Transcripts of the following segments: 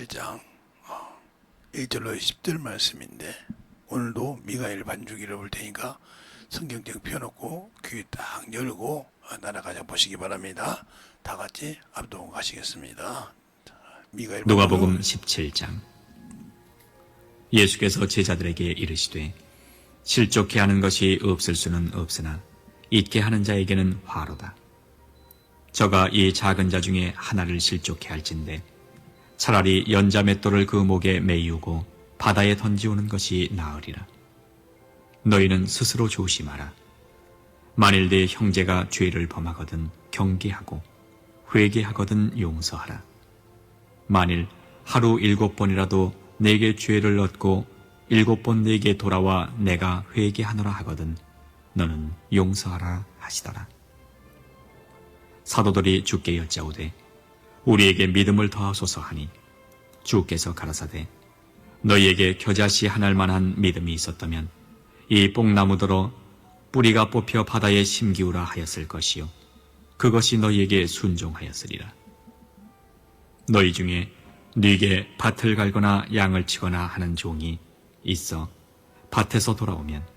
17장 1절로 10절 말씀인데, 오늘도 미가엘 반주기를 볼 테니까 성경책 펴놓고 귀 딱 열고 날아가자 보시기 바랍니다. 다 같이 압도하시겠습니다. 미가엘 누가복음 17장. 예수께서 제자들에게 이르시되 실족케 하는 것이 없을 수는 없으나 잊게 하는 자에게는 화로다. 저가 이 작은 자 중에 하나를 실족케 할진대 차라리 연자 맷돌을 그 목에 매이우고 바다에 던지오는 것이 나으리라. 너희는 스스로 조심하라. 만일 네 형제가 죄를 범하거든 경계하고 회개하거든 용서하라. 만일 하루 7번이라도 내게 죄를 얻고 7번 내게 돌아와 내가 회개하노라 하거든 너는 용서하라 하시더라. 사도들이 주께 여짜오되 우리에게 믿음을 더하소서 하니 주께서 가라사대 너희에게 겨자씨 한 알 만한 믿음이 있었다면 이 뽕나무더러 뿌리가 뽑혀 바다에 심기우라 하였을 것이요 그것이 너희에게 순종하였으리라. 너희 중에 네게 밭을 갈거나 양을 치거나 하는 종이 있어 밭에서 돌아오면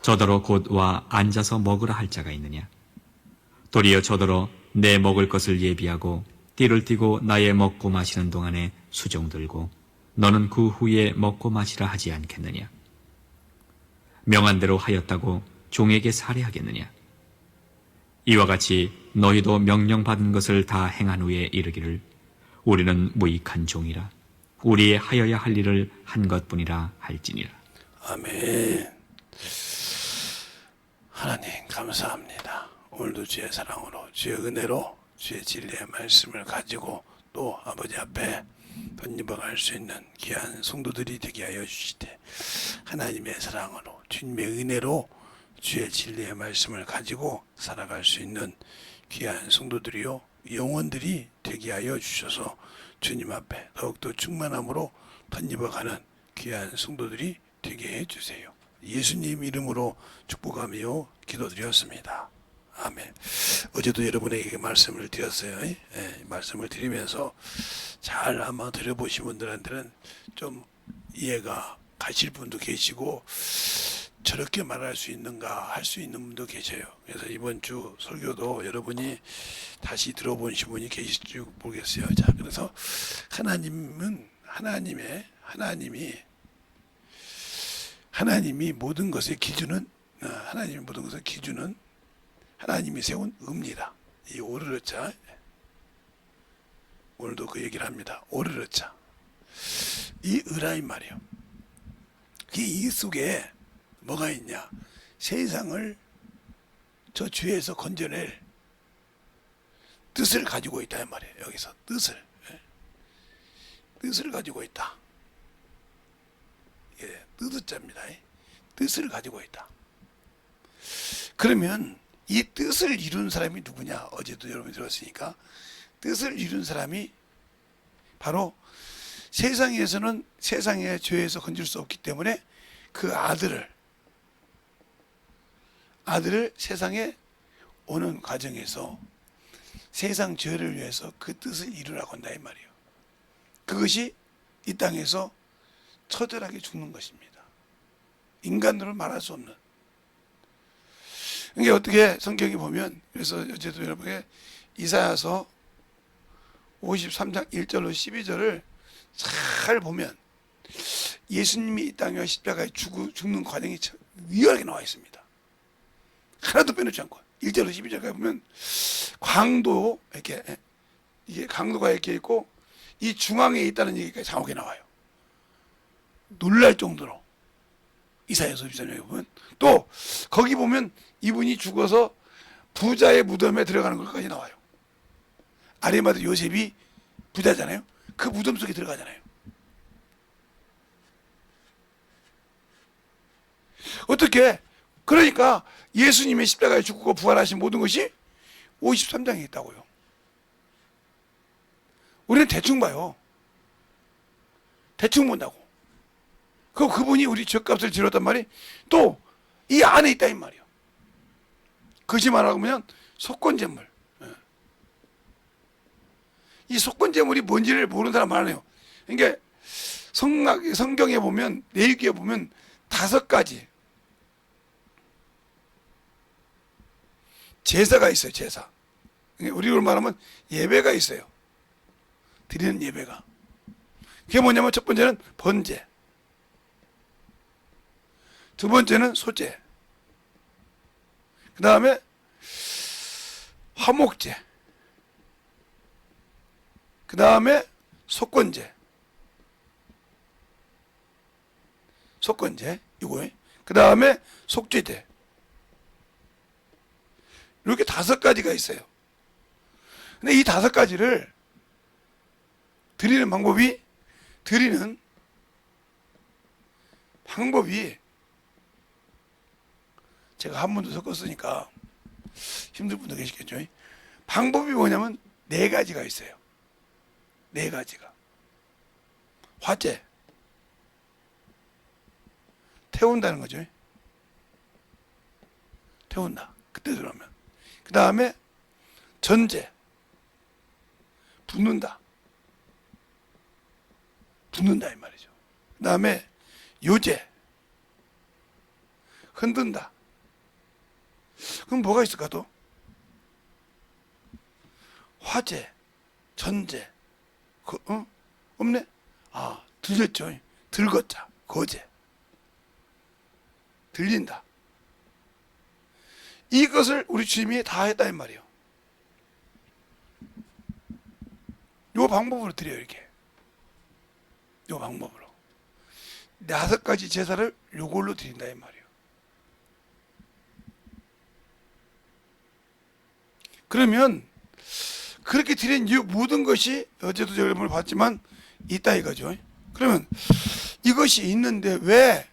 저더러 곧 와 앉아서 먹으라 할 자가 있느냐? 도리어 저더러 내 먹을 것을 예비하고 띠를 띠고 나의 먹고 마시는 동안에 수종 들고 너는 그 후에 먹고 마시라 하지 않겠느냐? 명한 대로 하였다고 종에게 살해하겠느냐? 이와 같이 너희도 명령받은 것을 다 행한 후에 이르기를 우리는 무익한 종이라 우리의 하여야 할 일을 한 것뿐이라 할지니라. 아멘. 하나님 감사합니다. 오늘도 주의 사랑으로 주의 은혜로 주의 진리의 말씀을 가지고 또 아버지 앞에 던져갈 수 있는 귀한 성도들이 되게 하여 주시되, 하나님의 사랑으로 주님의 은혜로 주의 진리의 말씀을 가지고 살아갈 수 있는 귀한 성도들이요 영혼들이 되게 하여 주셔서 주님 앞에 더욱더 충만함으로 던져가는 귀한 성도들이 되게 해주세요. 예수님 이름으로 축복하며 기도드렸습니다. 아멘. 어제도 여러분에게 말씀을 드렸어요. 말씀을 드리면서 잘 아마 들어보신 분들한테는 좀 이해가 가실 분도 계시고 저렇게 말할 수 있는가 할 수 있는 분도 계셔요. 그래서 이번 주 설교도 여러분이 다시 들어보신 분이 계실지 모르겠어요. 자, 그래서 하나님이 모든 것의 기준은 하나님이 세운 의입니다. 이 오르르자, 오늘도 그 얘기를 합니다. 오르르자, 이 의라 이 말이에요. 이 속에 뭐가 있냐? 세상을 저 죄에서 건져낼 뜻을 가지고 있다 이 말이에요. 여기서 뜻을 가지고 있다. 예, 뜻자입니다. 뜻을 가지고 있다. 그러면 이 뜻을 이룬 사람이 누구냐? 어제도 여러분이 들었으니까 뜻을 이룬 사람이 바로 세상에서는 세상의 죄에서 건질 수 없기 때문에 그 아들을 세상에 오는 과정에서 세상 죄를 위해서 그 뜻을 이루라고 한다 이 말이에요. 그것이 이 땅에서 처절하게 죽는 것입니다. 인간으로 말할 수 없는. 이게 어떻게 성경이 보면, 그래서 어제도 여러분에게 이사야서 53장 1절로 12절을 잘 보면 예수님이 이 땅에 와 십자가에 죽는 과정이 리얼하게 나와 있습니다. 하나도 빼놓지 않고 1절로 12절까지 보면 강도 이게 강도가 이렇게 있고 이 중앙에 있다는 얘기가 정확하게 나와요. 놀랄 정도로 이사야서 53장에 보면, 또 거기 보면 이분이 죽어서 부자의 무덤에 들어가는 것까지 나와요. 아리마다 요셉이 부자잖아요. 그 무덤 속에 들어가잖아요. 어떻게? 그러니까 예수님의 십자가에 죽고 부활하신 모든 것이 53장에 있다고요. 우리는 대충 봐요. 대충 본다고. 그분이 우리 죗값을 지렀단 말이 또 이 안에 있다 이 말이에요. 그것이 말하면 속건제물. 이 속건제물이 뭔지를 모르는 사람 많아요. 그러니까 성경에 보면, 레위기에 보면 5가지 제사가 있어요. 제사. 우리로 말하면 예배가 있어요. 드리는 예배가. 그게 뭐냐면 첫 번째는 번제, 두 번째는 소제, 그 다음에 화목제, 그 다음에 속건제, 이거예요. 그 다음에 속죄제. 이렇게 5가지가 있어요. 근데 이 5가지를 드리는 방법이 제가 한 번도 섞었으니까 힘들 분도 계시겠죠. 방법이 뭐냐면 4가지가 있어요. 4가지가. 화제, 태운다는 거죠. 태운다. 그때 들어오면. 그 다음에 전제, 붓는다 이 말이죠. 그 다음에 요제, 흔든다. 그럼 뭐가 있을까 또? 화제, 전제, 없네? 들렸죠. 들겄자, 거제. 들린다. 이것을 우리 주님이 다 했다 이 말이에요. 요 방법으로 드려요. 이렇게 요 방법으로 5가지 제사를 요걸로 드린다 이 말이에요. 그러면 그렇게 드린 이 모든 것이 어제도 여러분을 봤지만 있다 이거죠. 그러면 이것이 있는데 왜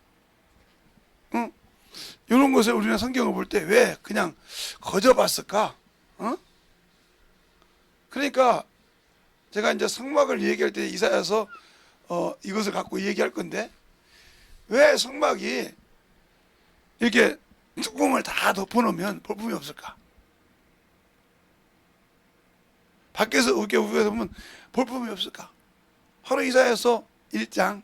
이런 것을 우리는 성경을 볼 때 왜 그냥 거저봤을까? 그러니까 제가 이제 성막을 얘기할 때 이사야서 이것을 갖고 얘기할 건데, 왜 성막이 이렇게 뚜껑을 다 덮어놓으면 볼품이 없을까? 밖에서 우겨서 보면 볼품이 없을까? 바로 이사야서 53장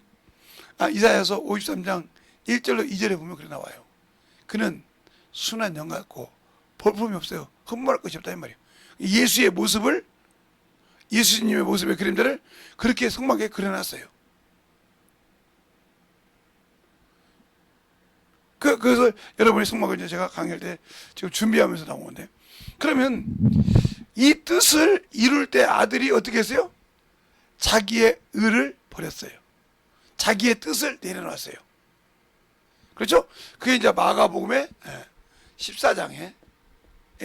1절로 2절에 보면 그래 나와요. 그는 순한 영 같고 볼품이 없어요. 흠모할 것이 없다 이 말이에요. 예수님의 모습의 그림자를 그렇게 성막에 그려놨어요. 그래서 여러분이 성막을 이제 제가 강의할 때 지금 준비하면서 나온 건데, 그러면 이 뜻을 이룰 때 아들이 어떻게 했어요? 자기의 의를 버렸어요. 자기의 뜻을 내려놨어요. 그렇죠? 그게 이제 마가복음의 14장에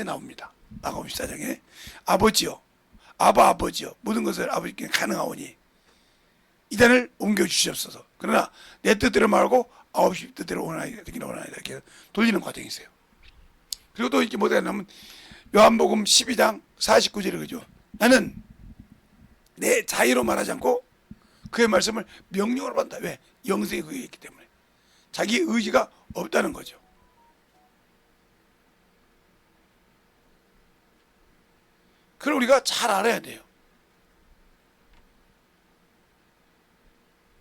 나옵니다. 마가복음 14장에 아버지요, 아버지요, 모든 것을 아버지께 가능하오니 이단을 옮겨주시옵소서. 그러나 내 뜻대로 말고 아버지 뜻대로 원하나이다 이렇게 돌리는 과정이 있어요. 그리고 또 이렇게 뭐가 있냐면 요한복음 12장 49절에 그죠? 나는 내 자의로 말하지 않고 그의 말씀을 명령으로 받는다. 왜? 영생이 그게 있기 때문에. 자기 의지가 없다는 거죠. 그걸 우리가 잘 알아야 돼요.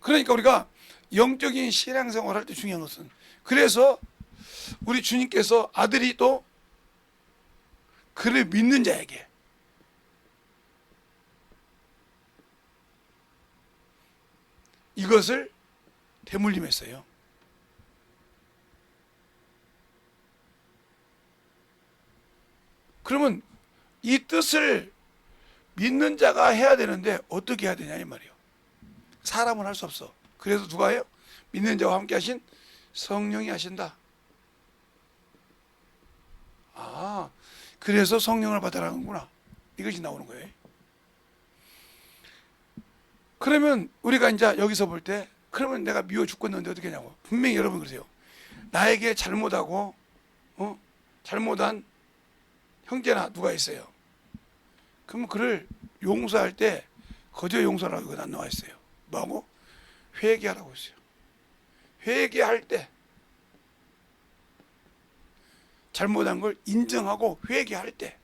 그러니까 우리가 영적인 신앙생활 할 때 중요한 것은, 그래서 우리 주님께서 아들이 또 그를 믿는 자에게 이것을 대물림했어요. 그러면 이 뜻을 믿는 자가 해야 되는데 어떻게 해야 되냐 이 말이에요. 사람은 할 수 없어. 그래서 누가 해요? 믿는 자와 함께 하신 성령이 하신다. 그래서 성령을 받아라는구나. 이것이 나오는 거예요. 그러면 우리가 이제 여기서 볼 때, 그러면 내가 미워 죽겠는데 어떻게 하냐고. 분명히 여러분 그러세요. 나에게 잘못하고 잘못한 형제나 누가 있어요. 그러면 그를 용서할 때 거저 용서라고 안 나와 있어요. 뭐하고? 회개하라고 했어요. 회개할 때 잘못한 걸 인정하고 회개할 때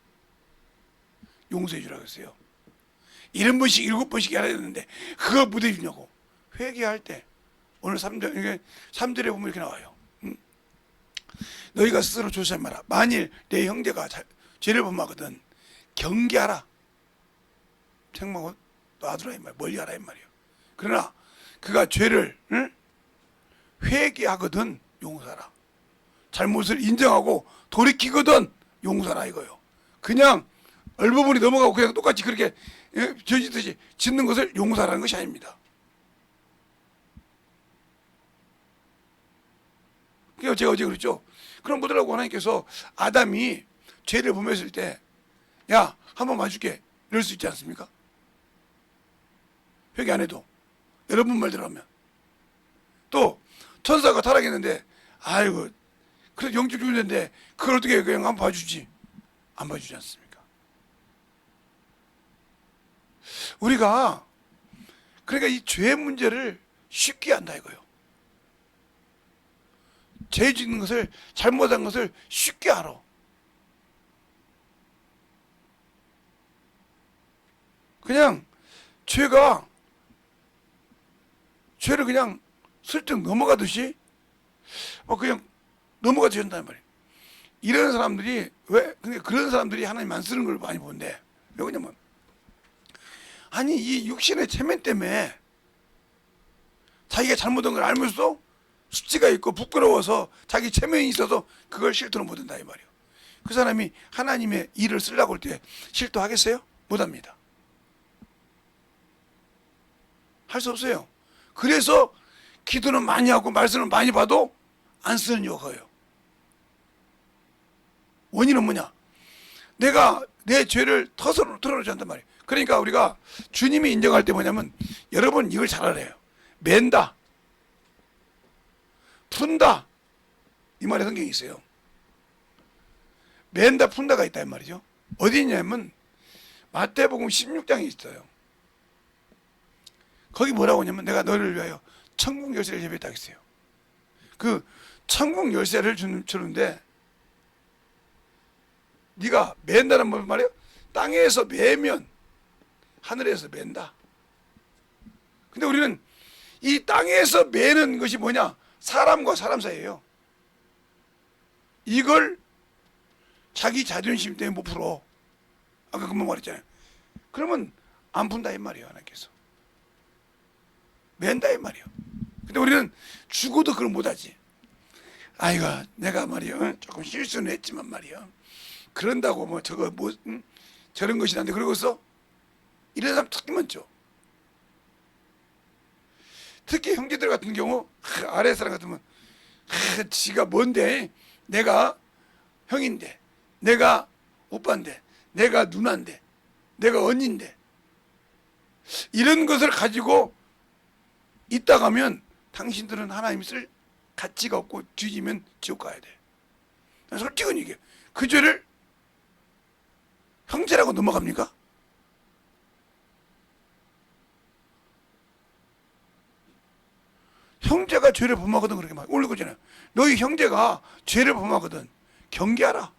용서해 주라고 했어요. 70번씩 7번씩 해야 되는데 그거 못해 주냐고. 회개할 때 오늘 3절 이게 3절에 보면 이렇게 나와요. 너희가 스스로 조심하라. 만일 내 형제가 죄를 범하거든 경계하라. 책망하고 놔두라 이 말, 멀리하라 이 말이에요. 그러나 그가 죄를 회개하거든 용서하라. 잘못을 인정하고 돌이키거든 용서하라 이거요. 그냥 얼버무리 넘어가고 그냥 똑같이 그렇게 저지듯이 짓는 것을 용서하라는 것이 아닙니다. 그러니까 제가 어제 그랬죠. 그럼 뭐더라고 하나님께서 아담이 죄를 범했을 때 야, 한 번 봐줄게 이럴 수 있지 않습니까? 회개 안 해도 여러분 말대로 하면 또 천사가 타락했는데 아이고 그래도 영적 존재인데 그걸 어떻게 그냥 한번 봐주지 안 봐주지 않습니까? 우리가 그러니까 이 죄 문제를 쉽게 한다 이거예요. 죄 짓는 것을 잘못한 것을 쉽게 알아. 그냥 죄를 그냥 슬쩍 넘어가듯이 그냥 넘어가듯이 한단 말이에요. 이런 사람들이 왜 그런 사람들이 하나님 안 쓰는 걸 많이 보는데 왜 그러냐면 아니 이 육신의 체면 때문에 자기가 잘못한 걸 알면서도 수치가 있고 부끄러워서 자기 체면이 있어서 그걸 실토는 못한다 이 말이에요. 그 사람이 하나님의 일을 쓰려고 할 때 실토하겠어요? 못합니다. 할 수 없어요. 그래서 기도는 많이 하고 말씀을 많이 봐도 안 쓰는 이유가 예요. 원인은 뭐냐? 내가 내 죄를 털어놓지 않단 말이에요. 그러니까 우리가 주님이 인정할 때 뭐냐면 여러분 이걸 잘 알아요. 맨다, 푼다 이 말에 성경이 있어요. 맨다 푼다가 있다 이 말이죠. 어디 있냐면 마태복음 16장에 있어요. 거기 뭐라고 하냐면 내가 너를 위하여 천국 열쇠를 예비했다 했어요. 그 천국 열쇠를 주는데 네가 맨다는 뭘 말이에요? 땅에서 매면 하늘에서 맨다. 근데 우리는 이 땅에서 매는 것이 뭐냐? 사람과 사람 사이예요. 이걸 자기 자존심 때문에 못 풀어. 아까 금방 말했잖아요. 그러면 안 푼다 이 말이에요. 하나님께서 맨다 이 말이에요. 근데 우리는 죽어도 그걸 못하지. 아이고 내가 말이에요 조금 실수는 했지만 말이에요 그런다고 뭐 저거 뭐 저런 것이 난데 그러고서 이런 사람 특히 많죠. 특히 형제들 같은 경우 아래 사람 같으면 지가 뭔데 내가 형인데 내가 오빠인데 내가 누나인데 내가 언니인데 이런 것을 가지고 있다 가면 당신들은 하나님 쓸 가치가 없고 뒤지면 지옥 가야 돼. 솔직히 이게 그 죄를 형제라고 넘어갑니까? 형제가 죄를 범하거든 그렇게 말 올리고 있잖아요. 너희 형제가 죄를 범하거든 경계하라.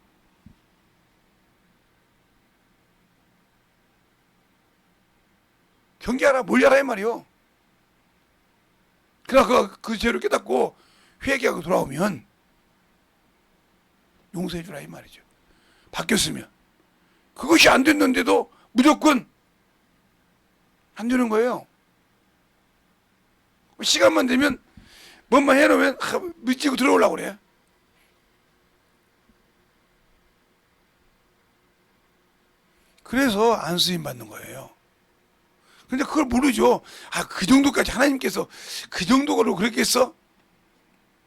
경계하라 멀리하라 이 말이요. 그러나 그 죄를 깨닫고 회개하고 돌아오면 용서해 주라 이 말이죠. 바뀌었으면 그것이 안 됐는데도 무조건 안 되는 거예요. 시간만 되면 뭔만 해놓으면 미치고 들어오려고 그래. 그래서 안 쓰임 받는 거예요. 근데 그걸 모르죠. 그 정도까지 하나님께서 그 정도로 그렇게 했어?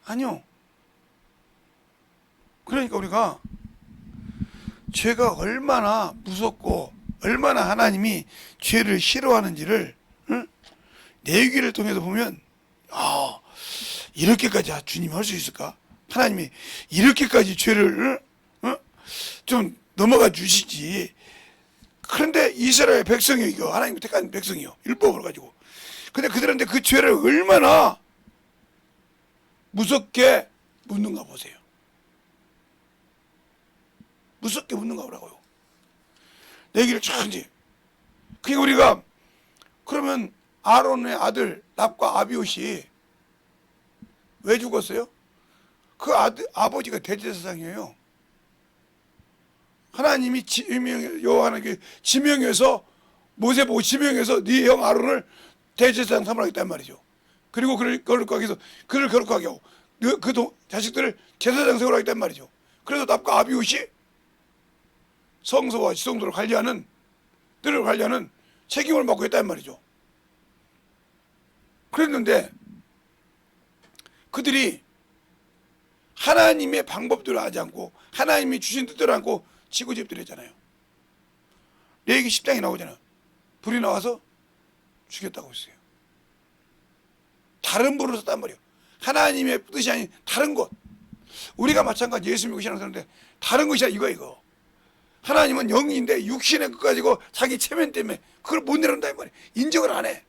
아니요. 그러니까 우리가 죄가 얼마나 무섭고 얼마나 하나님이 죄를 싫어하는지를 내기를 통해서 보면 이렇게까지 주님이 할 수 있을까? 하나님이 이렇게까지 죄를 좀 넘어가 주시지. 그런데 이스라엘 백성이 하나님 택한 백성이요. 율법을 가지고. 근데 그들한테 그 죄를 얼마나 무섭게 묻는가 보세요. 무섭게 묻는가 보라고요. 내 길을 쫙 이제 그러니까 우리가 그러면 아론의 아들 납과 아비옷이 왜 죽었어요? 그 아버지가 대제사장이에요. 하나님이 여호와에게 지명해서 모세 보고 지명해서 네 형 아론을 대제사장 삼으라 했단 말이죠. 그리고 그를 거룩하게 해서 그를 거룩하게 하고 그 자식들을 제사장 세우라 했단 말이죠. 그래서 납과 아비옷이 성소와 지성소를 관리하는 들을 관리하는 책임을 맡고 했단 말이죠. 그랬는데 그들이 하나님의 방법대로 하지 않고 하나님이 주신 뜻대로 않고 지고집대로 했잖아요. 레위기 10장에 나오잖아요. 불이 나와서 죽였다고 했어요. 다른 불을 썼단 말이에요. 하나님의 뜻이 아닌 다른 것. 우리가 마찬가지 예수 믿고 신앙하는데 다른 것이야 이거. 하나님은 영인데 육신의 것 가지고 자기 체면 때문에 그걸 못 내려온다 이 말이에요. 인정을 안 해.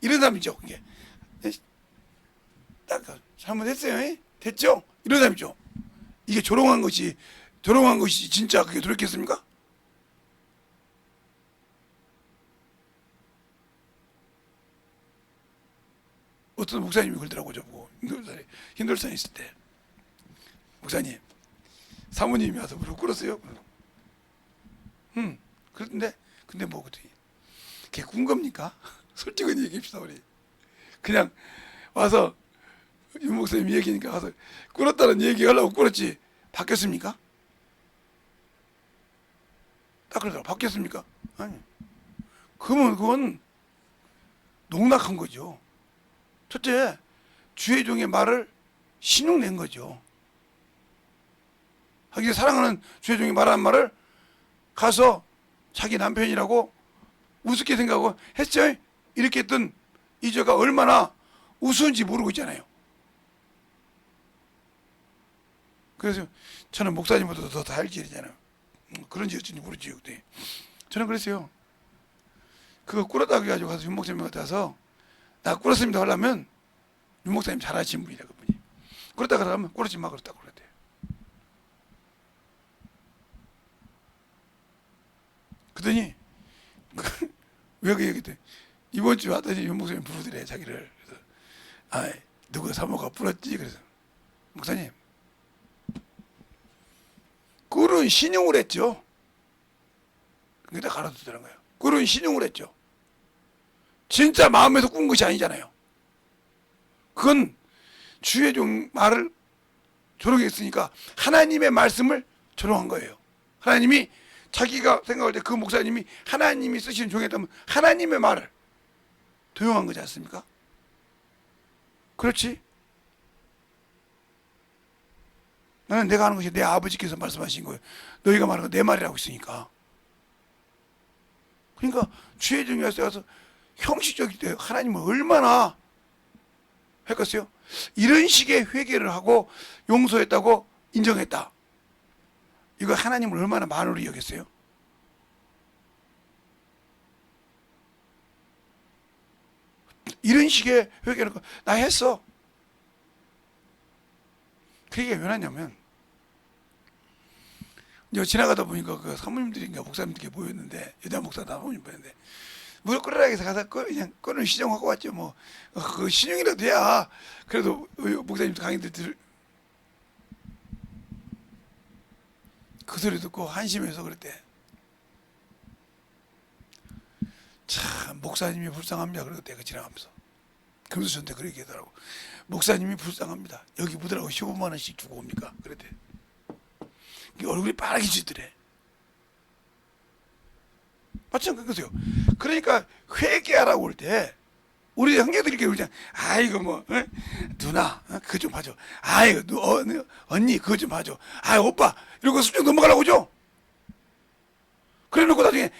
이런 사람이죠. 그게 딱 잘못했어요. 됐죠? 이런 사람이죠. 이게 조롱한 것이 진짜 그게 돌이켰습니까? 어떤 목사님이 그러더라고요. 저보고 흰돌산에 있을 때 목사님 사모님이 와서 무릎 꿇었어요. 그런데 근데 뭐 그게 꾼 겁니까? 솔직히 얘기합시다 우리. 그냥 와서 윤 목사님 얘기니까 와서 꿇었다는 얘기 하려고 꿇었지 바뀌었습니까? 딱 그러더라고. 바뀌었습니까? 아니. 그러면 그건 농락한 거죠. 첫째, 주의 종의 말을 신용낸 거죠. 하기에 사랑하는 주의 종이 말하는 말을 가서 자기 남편이라고 우습게 생각하고 했죠. 이렇게 했던 이 죄가 얼마나 우스운지 모르고 있잖아요. 그래서 저는 목사님보다 더 다혈질이잖아요. 그런 짓인지 모르지 그때. 저는 그랬어요. 그거 꿇었다고 해가지고 가서 윤 목사님한테 와서 나 꿇었습니다 하려면 윤 목사님 잘하시는 분이다 그분이. 꿇었다고 하면 꿇었지 마 그랬다고 그랬대요. 그러더니 왜 그 얘기했대? 이번 주에 왔더니 윤 목사님 부르더래 자기를. 그래서 누구 사모가 불었지? 그래서 목사님 꿀은 신용을 했죠. 그게 다 가르쳐주더라는 거예요. 꿀은 신용을 했죠. 진짜 마음에서 꾼 것이 아니잖아요. 그건 주의 종 말을 조롱했으니까 하나님의 말씀을 조롱한 거예요. 하나님이 자기가 생각할 때 그 목사님이 하나님이 쓰시는 종이었다면 하나님의 말을 도용한 거지 않습니까? 그렇지? 나는 내가 하는 것이 내 아버지께서 말씀하신 거예요. 너희가 말하는 건 내 말이라고 했으니까. 그러니까 주의 종이 와서 형식적일 때 하나님을 얼마나 했겠어요? 이런 식의 회개를 하고 용서했다고 인정했다. 이거 하나님을 얼마나 만으로 여겼어요? 이런 식의 회개를 나 했어. 그게 왜 나냐면 지나가다 보니까 그 사모님들인가 목사님들이 모였는데 여자 목사 사모님 모였는데 무릎 꿇으라 해서 가서 그냥 꾼을 신용하고 왔죠. 뭐 그 신용이라도 돼야 그래도 목사님 강의들 그 소리 듣고 한심해서 그랬대. 참 목사님이 불쌍합니다. 그랬대 그 지나가면서 금수저한테 그렇게 얘기하더라고. 목사님이 불쌍합니다. 여기 묻으라고 15만 원씩 주고 옵니까? 그랬대. 얼굴이 빨개지더래. 맞죠? 그거세요. 그러니까 회개하라고 할 때 우리 형제들이 그러잖아. 아이고 뭐 누나 그거 좀 봐줘. 아이고 언니 그거 좀 봐줘. 아이 오빠 이러고 슬쩍 넘어가려고 하죠. 그래놓고 나중에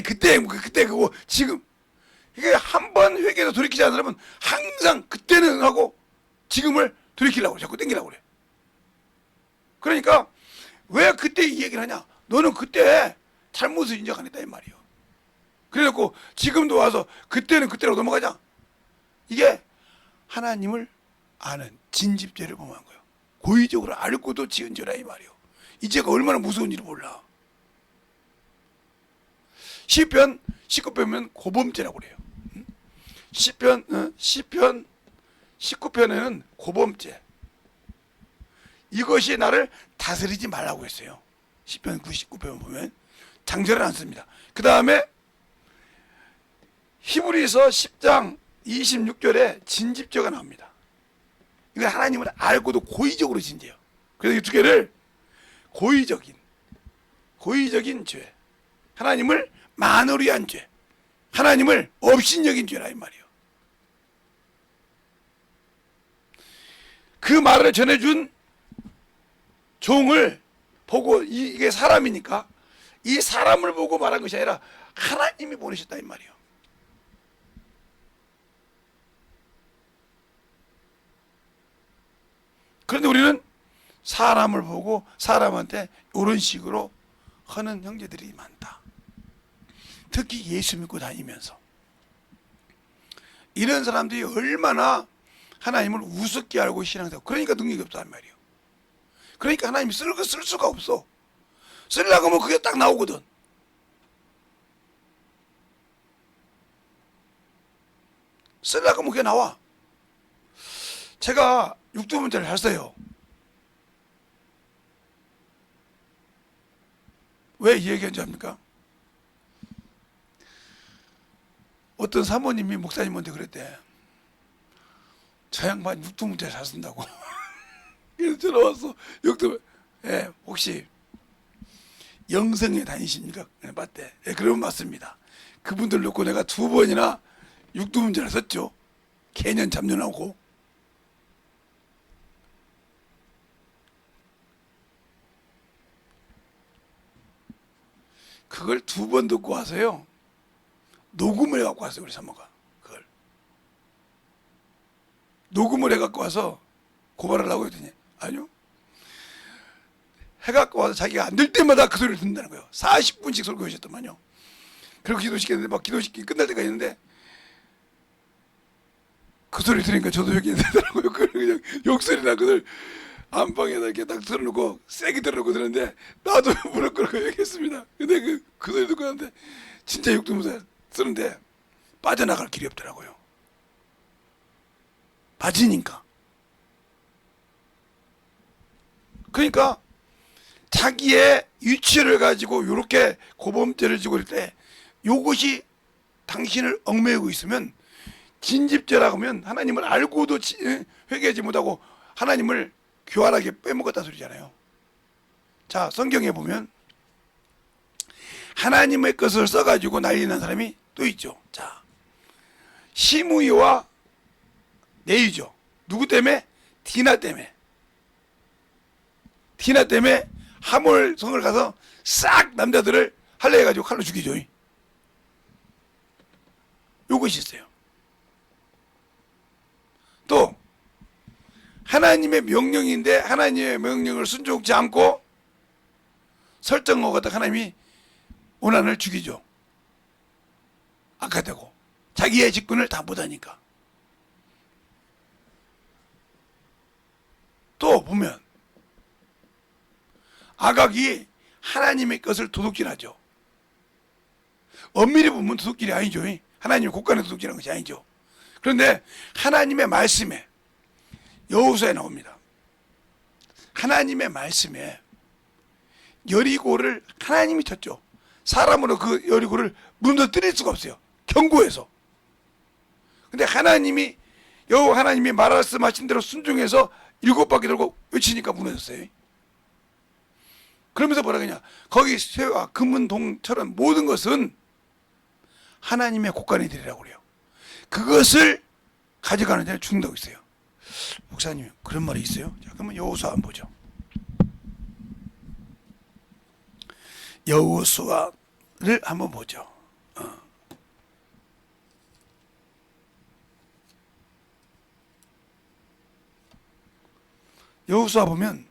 그때 그거 지금 이게 한 번 회개해서 돌이키지 않으면 항상 그때는 하고 지금을 돌이키려고 자꾸 땡기려고 그래. 그러니까 왜 그때 이 얘기를 하냐? 너는 그때 잘못을 인정 안 했다 이 말이에요. 그래놓고 지금도 와서 그때는 그때로 넘어가자. 이게 하나님을 아는 진집죄를 범한 거예요. 고의적으로 알고도 지은 죄라 이 말이에요. 이 죄가 얼마나 무서운지를 몰라. 시편 19편은 고범죄라고 그래요. 시편 19편에는 고범죄. 이것이 나를 다스리지 말라고 했어요. 시편 99편 보면 장절은 안 씁니다. 그 다음에 히브리서 10장 26절에 진집죄가 나옵니다. 이거 하나님을 알고도 고의적으로 진죄해요. 그래서 이 두 개를 고의적인 죄, 하나님을 만으로 위한 죄, 하나님을 업신여긴 죄라 이 말이에요. 그 말을 전해준 종을 보고 이게 사람이니까 이 사람을 보고 말한 것이 아니라 하나님이 보내셨다 이 말이에요. 그런데 우리는 사람을 보고 사람한테 이런 식으로 하는 형제들이 많다. 특히 예수 믿고 다니면서 이런 사람들이 얼마나 하나님을 우습게 알고 신앙생활, 그러니까 능력이 없다는 말이에요. 그러니까 하나님이 쓸 수가 없어. 쓰려고 하면 그게 딱 나오거든. 쓰려고 하면 그게 나와. 제가 육두문자를 잘 써요. 왜 이 얘기한지 압니까? 어떤 사모님이 목사님한테 그랬대. 저 양반 육두문자 잘 쓴다고. 그래서 전화 와서 혹시 영성에 다니십니까? 맞대. 그러면 맞습니다. 그분들 놓고 내가 2번이나 육두문자를 썼죠. 개년 잡년하고. 그걸 2번 듣고 와서요. 녹음을 해갖고 왔어요. 우리 사모가. 그걸. 녹음을 해갖고 와서 고발하려고 했더니 아니요. 해갖고 와서 자기가 안 될 때마다 그 소리를 듣는다는 거예요. 40분씩 설교하셨더만요. 그리고 기도시켰는데 막 기도시키기 끝날 때가 있는데 그 소리 들으니까 저도 여기 되더라고요. 그냥 욕소리 나거든. 안방에다 이렇게 딱 틀어놓고 세게 틀어놓고 들었는데 나도 무릎 꿇고 얘기했습니다. 근데 그 소리 듣고 하는데 진짜 육두문자 쓰는데 빠져나갈 길이 없더라고요. 빠지니까. 그러니까 자기의 위치를 가지고 이렇게 고범죄를 지고 있을 때 이것이 당신을 얽매이고 있으면 진집죄라고 하면 하나님을 알고도 회개하지 못하고 하나님을 교활하게 빼먹었다 소리잖아요. 자, 성경에 보면 하나님의 것을 써가지고 난리난 사람이 또 있죠. 자, 시므이와 네이죠. 누구 때문에? 디나 때문에. 디나 때문에 하몰 성을 가서 싹 남자들을 할례해가지고 칼로 죽이죠. 요것이 있어요. 또 하나님의 명령인데 하나님의 명령을 순종치 않고 설정하고 갖다 하나님이 오난을 죽이죠. 악화되고 자기의 직분을 다 못하니까. 또 보면 아각이 하나님의 것을 도둑질하죠. 엄밀히 보면 도둑질이 아니죠. 하나님의 곳간에 도둑질한 것이 아니죠. 그런데 하나님의 말씀에 여호수아에 나옵니다. 하나님의 말씀에 여리고를 하나님이 쳤죠. 사람으로 그 여리고를 무너뜨릴 수가 없어요. 경고해서. 근데 여호와 하나님이 말씀하신 대로 순종해서 7바퀴 돌고 외치니까 무너졌어요. 그러면서 뭐라 그러냐? 거기 쇠와 금은 동처럼 모든 것은 하나님의 곳간이들이라고 그래요. 그것을 가져가는 자를 죽는다고 있어요. 목사님, 그런 말이 있어요? 자, 그러면 여호수아 한번 보죠. 여호수아를 한번 보죠. 여호수아 보면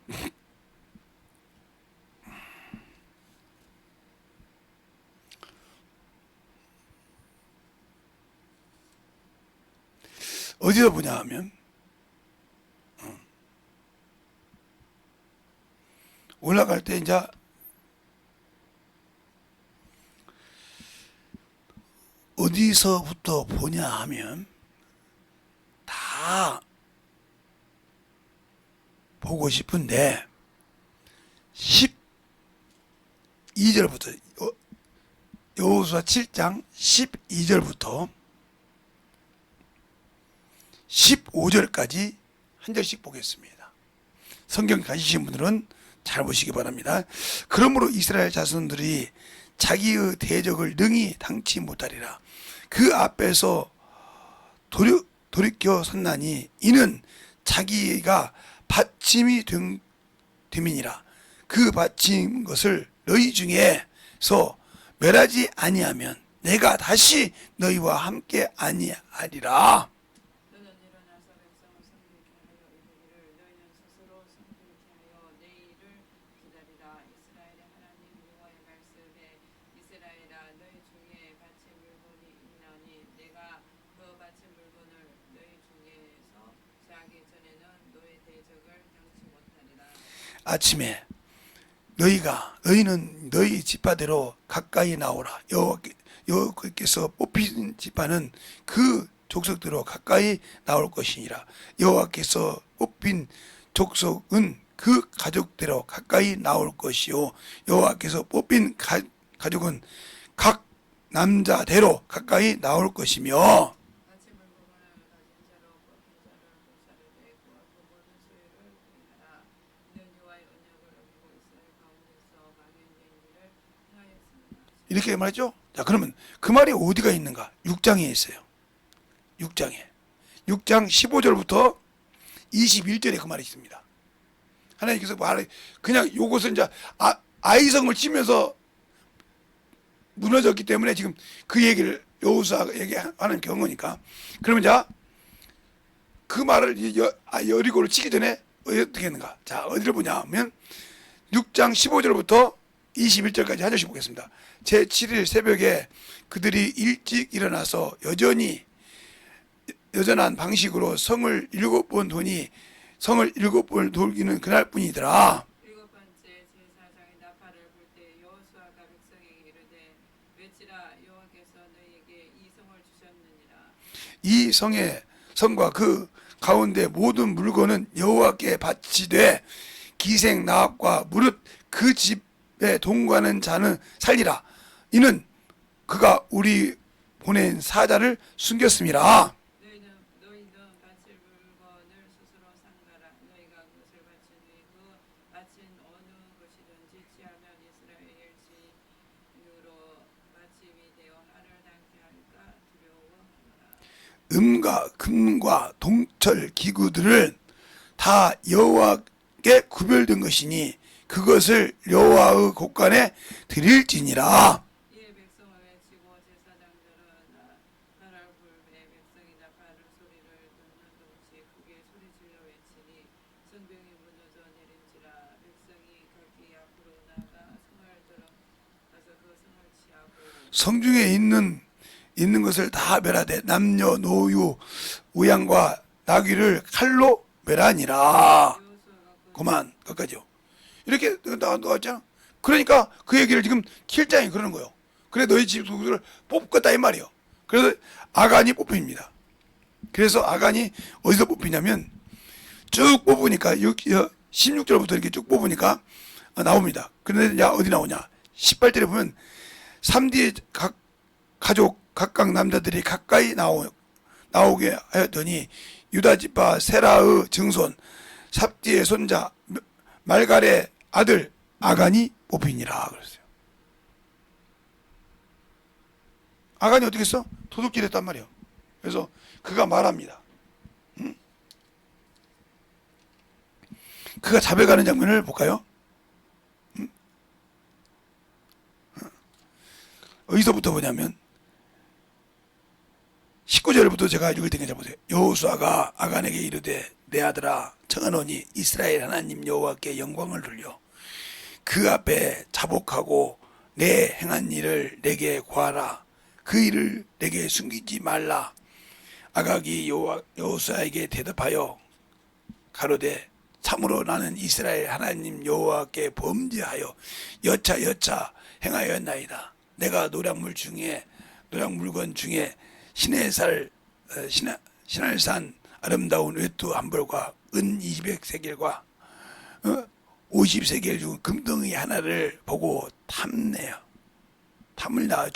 어디서 보냐 하면 올라갈 때 이제 어디서부터 보냐 하면 다 보고 싶은데 12절부터 여호수아 7장 12절부터 15절까지 한 절씩 보겠습니다. 성경 가지신 분들은 잘 보시기 바랍니다. 그러므로 이스라엘 자손들이 자기의 대적을 능히 당치 못하리라. 그 앞에서 돌이켜 섰나니 이는 자기가 받침이 됨이니라. 그 받침 것을 너희 중에서 멸하지 아니하면 내가 다시 너희와 함께 아니하리라. 너는 일어나서 백성을 섬기게 하여 이르기를 너희는 스스로 섬기게 하여 내일을 기다리라. 이스라엘의 하나님 여호와의 말씀에 이스라엘아 너희 중에 바친 물건이 있나니 내가 그 바친 물건을 너희 중에서 제하기 전에는 너희 대적을 당치 못하리라. 아침에 너희는 너희 지파대로 가까이 나오라. 여호와께서 뽑힌 지파는 그 족속대로 가까이 나올 것이니라. 여호와께서 뽑힌 족속은 그 가족대로 가까이 나올 것이요 여호와께서 뽑힌 가족은 각 남자대로 가까이 나올 것이며 바친 물건을 가진 자로 뽑힌 자를 불사를 내고 그 모든 소유를 구인하라. 이는 여호와의 언약을 어기고 이스라엘 가운데서 망연된 일을 행하였습니다. 이렇게 말했죠. 자, 그러면 그 말이 어디가 있는가? 6장에 있어요. 6장 15절부터 21절에 그 말이 있습니다. 하나님께서 그냥 요것을 이제 아이성을 치면서 무너졌기 때문에 지금 그 얘기를 여호수아가 하나님 경은 거니까. 그러면 자, 그 말을 여리고를 치기 전에 어떻게 했는가? 자, 어디를 보냐 하면 6장 15절부터 21절까지 한 절씩 보겠습니다. 제7일 새벽에 그들이 일찍 일어나서 여전한 방식으로 성을 7번 도니 성을 7번 돌기는 그날뿐이더라. 일곱 번째 제사장이 나팔을 불 때 여호수아가 백성에게 이르되 외치라 여호와께서 너희에게 이 성을 주셨느니라. 이 성과 그 가운데 모든 물건은 여호와께 바치되 기생 나합과 무릇 그 집에 동거하는 자는 살리라. 이는 그가 우리 보낸 사자를 숨겼음이라. 너희는 바칠 물건을 스스로 삼가라. 너희가 그것을 바친 후에 그 바친 어느 것이든지 취하면 이스라엘 일진으로 바침이 되어 하를 당케 할까 두려워하노라. 음과 금과 동철 기구들을 다 여호와께 구별된 것이니 그것을 여호와의 곳간에 드릴지니라. 이에 백성을 외치고 제사장들은 나팔을 불매 백성이 나팔을 소리를 듣는 동시에 크게 소리질러 외치니 성벽이 무너져 내린지라. 백성이 각기 앞으로 나가 성을 들어가서 그 성을 취하고 성중에 있는 것을 다 멸하되 남녀 노유 우양과 나귀를 칼로 멸하니라. 여호수아가 그만 거기까지요. 이렇게 나왔잖아. 그러니까 그 얘기를 지금 7장에 그러는 거예요. 그래 너희 집들을 뽑겠다 이 말이에요. 그래서 아간이 뽑힙니다. 그래서 아간이 어디서 뽑히냐면 쭉 뽑으니까 16절부터 이렇게 쭉 뽑으니까 나옵니다. 그런데 야 어디 나오냐? 18절에 보면 3뒤에 가족 각각 남자들이 가까이 나오게 하였더니 유다 지파 세라의 증손 삽디의 손자 말갈의 아들 아간이 뽑히니라 그랬어요. 아간이 어떻게 했어? 도둑질했단 말이에요. 그래서 그가 말합니다. 그가 잡혀가는 장면을 볼까요? 어디서부터 보냐면 19절부터 제가 읽을 테니까 보세요. 여호수아가 아간에게 이르되 내 아들아 청하노니 이스라엘 하나님 여호와께 영광을 돌려 그 앞에 자복하고 내 행한 일을 내게 구하라. 그 일을 내게 숨기지 말라. 아각이 여호수아에게 대답하여 가로되 참으로 나는 이스라엘 하나님 여호와께 범죄하여 여차 행하였나이다. 내가 노략물 중에 노약 물건 중에 신할산 아름다운 외투 한 벌과 은 200세겔과 50세겔 중 금덩이 하나를 보고 탐을 낳아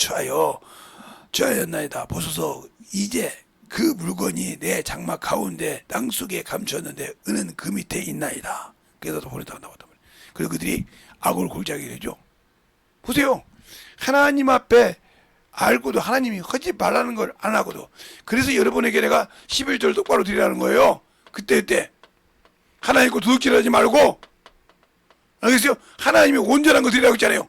취하였나이다. 보소서 이제 그 물건이 내 장막 가운데 땅 속에 감추었는데 은은 그 밑에 있나이다. 그래서 보냈다고 나왔단 말이에요. 그리고 그들이 악을 골짜기 되죠. 보세요. 하나님 앞에 알고도 하나님이 하지 말라는 걸 안 하고도, 그래서 여러분에게 내가 11절 똑바로 드리라는 거예요. 그때 하나님 거 도둑질하지 말고, 알겠어요? 하나님이 온전한 거 드리라고 했잖아요.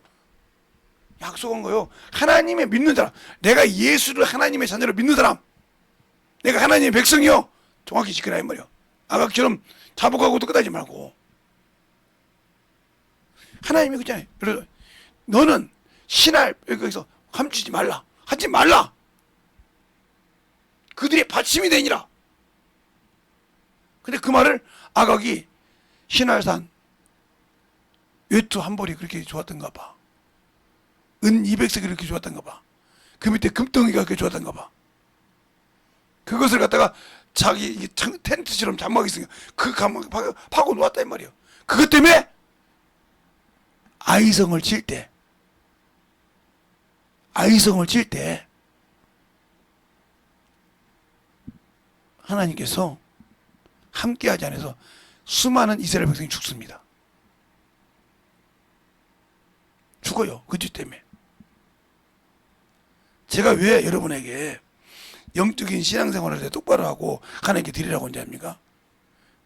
약속한 거요. 하나님의 믿는 사람, 내가 예수를 하나님의 자녀로 믿는 사람, 내가 하나님의 백성이요, 정확히 지켜라 이 말이요. 아각처럼 자복하고도 끝하지 말고. 하나님이 그잖아요. 그래서 너는 여기서 감추지 말라, 하지 말라. 그들의 받침이 되니라. 근데 그 말을 아각이 신할산 외투 한 벌이 그렇게 좋았던가 봐. 은 200색이 그렇게 좋았던가 봐. 그 밑에 금덩이가 그렇게 좋았던가 봐. 그것을 갖다가 자기 텐트처럼 장막이 있으니까 그 감막 파고 놓았다 이 말이에요. 그것 때문에 아이성을 칠 때 하나님께서 함께하지 않아서 수많은 이스라엘 백성이 죽습니다. 죽어요. 그 죄 때문에. 제가 왜 여러분에게 영적인 신앙생활을 할 때 똑바로 하고 하나님께 드리라고 하는지 압니까?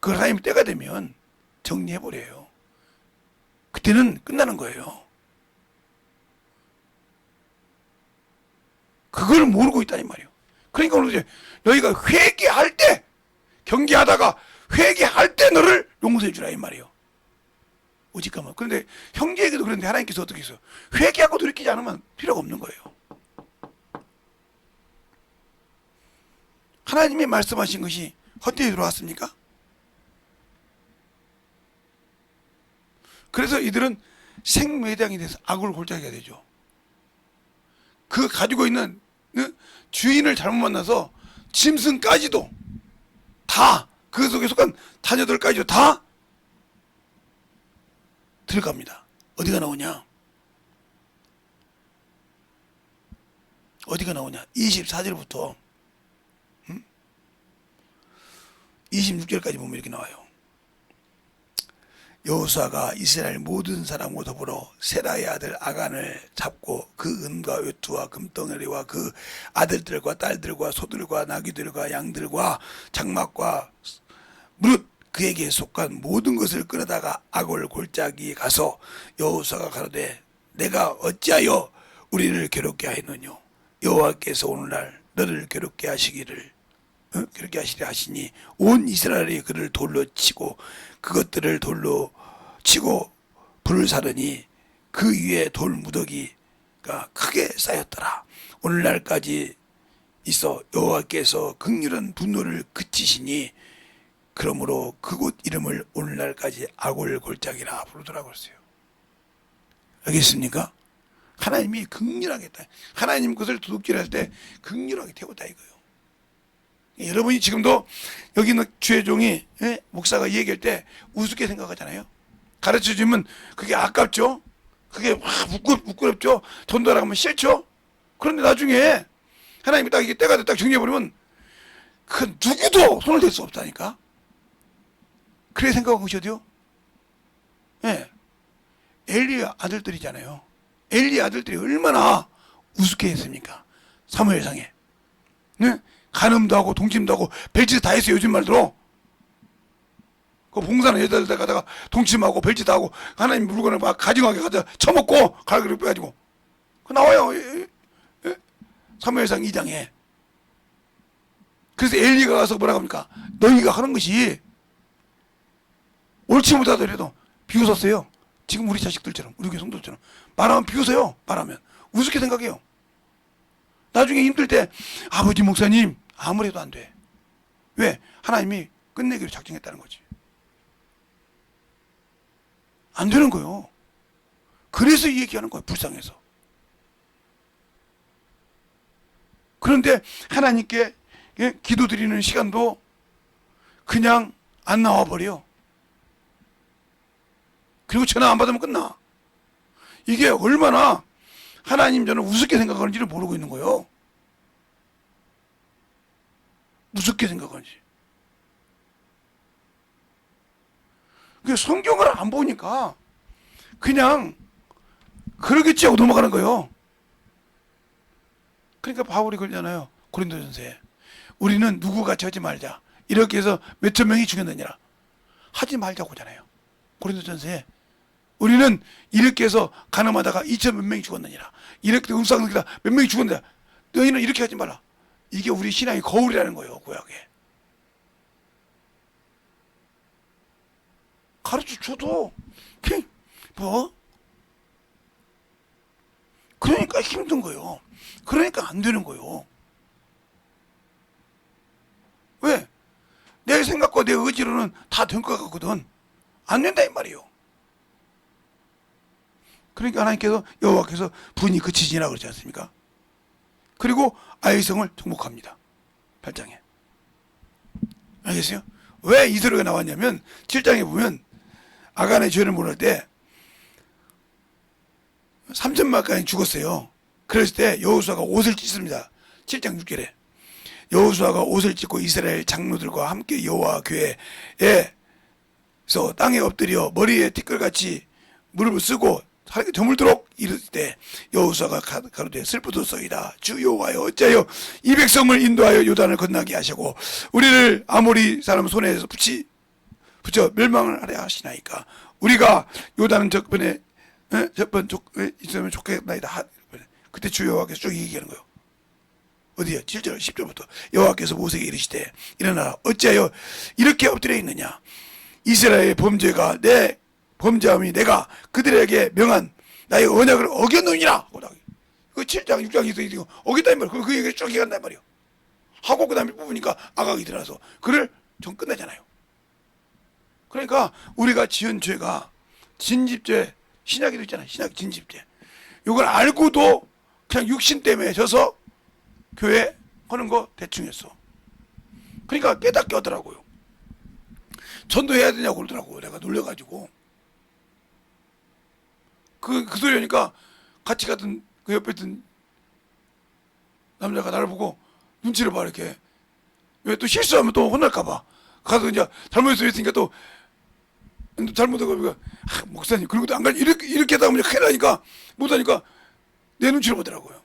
그걸 하나님 때가 되면 정리해버려요. 그때는 끝나는 거예요. 그걸 모르고 있다니 말이에요. 그러니까 오늘 이제 너희가 회개할 때, 경계하다가 회개할 때 너를 용서해 주라 이 말이에요. 오직하면. 그런데 형제에게도 그런데 하나님께서 어떻게 했어요? 회개하고 돌이키지 않으면 필요가 없는 거예요. 하나님이 말씀하신 것이 헛되이 들어왔습니까? 그래서 이들은 생매장이 돼서 악을 골짜기가 되죠. 그 가지고 있는 주인을 잘못 만나서 짐승까지도 다, 그 속에 속한 자녀들까지도 다 들어갑니다. 어디가 나오냐? 24절부터 26절까지 보면 이렇게 나와요. 여호수아가 이스라엘 모든 사람과 더불어 세라의 아들 아간을 잡고 그 은과 외투와 금덩어리와 그 아들들과 딸들과 소들과 나귀들과 양들과 장막과 무릇 그에게 속한 모든 것을 끌어다가 아골 골짜기에 가서 여호수아가 가로되 내가 어찌하여 우리를 괴롭게 하였느뇨? 여호와께서 오늘날 너를 괴롭게 하시리라 하시니 온 이스라엘이 그를 돌로 치고 그것들을 돌로 치고 불을 사르니 그 위에 돌 무더기가 크게 쌓였더라. 오늘날까지 있어 여호와께서 극렬한 분노를 그치시니 그러므로 그곳 이름을 오늘날까지 아골 골짜기라 부르더라고 했어요. 알겠습니까? 하나님이 극렬하겠다. 하나님 것을 도둑질할 때 극렬하게 태웠다 이거예요. 여러분이 지금도 여기 있는 주의 종이 목사가 얘기할 때 우습게 생각하잖아요. 가르쳐주면 그게 아깝죠. 그게 부끄럽죠. 전도하라고 하면 싫죠. 그런데 나중에 하나님이 딱 이게 때가 딱 정리해버리면 그 누구도 손을 댈 수 없다니까. 그래 생각한 것이 어디요? 엘리 아들들이잖아요. 엘리 아들들이 얼마나 우습게 했습니까? 사무엘상에. 간음도 하고 동침도 하고 별짓 다 했어요. 요즘 말대로. 그 봉사는 여자들 가다가 동침하고 별짓 하고 하나님 물건을 막 가증하게 가다 처먹고 갈그릇 빼가지고. 그 나와요. 사무엘상 2장에. 그래서 엘리가 가서 뭐라고 합니까? 너희가 하는 것이 옳지 못하더라도 비웃었어요. 지금 우리 자식들처럼, 우리 교회 성도들처럼 말하면 비웃어요. 말하면 우습게 생각해요. 나중에 힘들 때 아버지 목사님 아무래도 안 돼. 왜? 하나님이 끝내기로 작정했다는 거지. 안 되는 거예요. 그래서 이 얘기하는 거예요. 불쌍해서. 그런데 하나님께 기도드리는 시간도 그냥 안 나와버려. 그리고 전화 안 받으면 끝나. 이게 얼마나 하나님 저는 우습게 생각하는지를 모르고 있는 거예요. 우습게 생각하는지. 성경을 안 보니까 그냥 그러겠지 하고 넘어가는 거예요. 그러니까 바울이 그러잖아요. 고린도전서에. 우리는 누구같이 하지 말자. 이렇게 해서 몇천 명이 죽였느니라. 하지 말자고 하잖아요. 고린도전서에. 우리는 이렇게 해서 가늠하다가 2천 몇 명이 죽었느니라. 이렇게 음상승기다 몇 명이 죽었느니라. 너희는 이렇게 하지 말라. 이게 우리 신앙의 거울이라는 거예요. 구약에. 가르쳐줘도 뭐? 그러니까 힘든 거예요. 그러니까 안 되는 거예요. 왜? 내 생각과 내 의지로는 다 된 것 같거든. 안 된다 이 말이에요. 그러니까 하나님께서 여호와께서 분이 그치지라 그러지 않습니까? 그리고 아이성을 정복합니다. 8장에. 알겠어요? 왜 이 소리가 나왔냐면 7장에 보면 아간의 죄를 모를 때 3천만까지 죽었어요. 그랬을 때 여호수아가 옷을 찢습니다. 7장 6절에 여호수아가 옷을 찢고 이스라엘 장로들과 함께 여호와 교회에서 땅에 엎드려 머리에 티끌같이 무릎을 쓰고 하나님께 저물도록 이를 때 여호수아가 가로되 슬프도소이다. 주 여호와여 어찌하여 이 백성을 인도하여 요단을 건너게 하시고 우리를 아모리 사람 손에서 붙여 멸망을 하려 하시나이까. 우리가 요단은 저번에 있으면 좋겠나이다. 그때 주 여호와께서 쭉 얘기하는 거예요. 어디야? 7절 10절부터 여호와께서 모세에게 이르시되 일어나라 어찌하여 이렇게 엎드려 있느냐. 이스라엘의 범죄가 내 범죄함이 내가 그들에게 명한 나의 언약을 어겼느니라. 그 7장 6장에서 어겼다 이 말이에요. 그 얘기를 쭉 얘기한단 말이에요. 하고 그 다음에 뽑으니까 아각이 들어서 그를 전 끝내잖아요. 그러니까 우리가 지은 죄가 진집죄, 신약에도 있잖아요. 신약 진집죄. 이걸 알고도 그냥 육신 때문에 져서 교회 하는 거 대충 했어. 그러니까 깨닫게 하더라고요. 전도해야 되냐고 그러더라고요. 내가 놀려가지고. 그 소리 하니까 같이 갔던 그 옆에 있던 남자가 나를 보고 눈치를 봐, 이렇게. 왜 또 실수하면 또 혼날까봐. 가서 이제 잘못했으니까 또 잘못하고, 목사님, 그리고 또 안 가니, 이렇게 하다 보면 큰일 나니까, 못하니까 내 눈치를 보더라고요.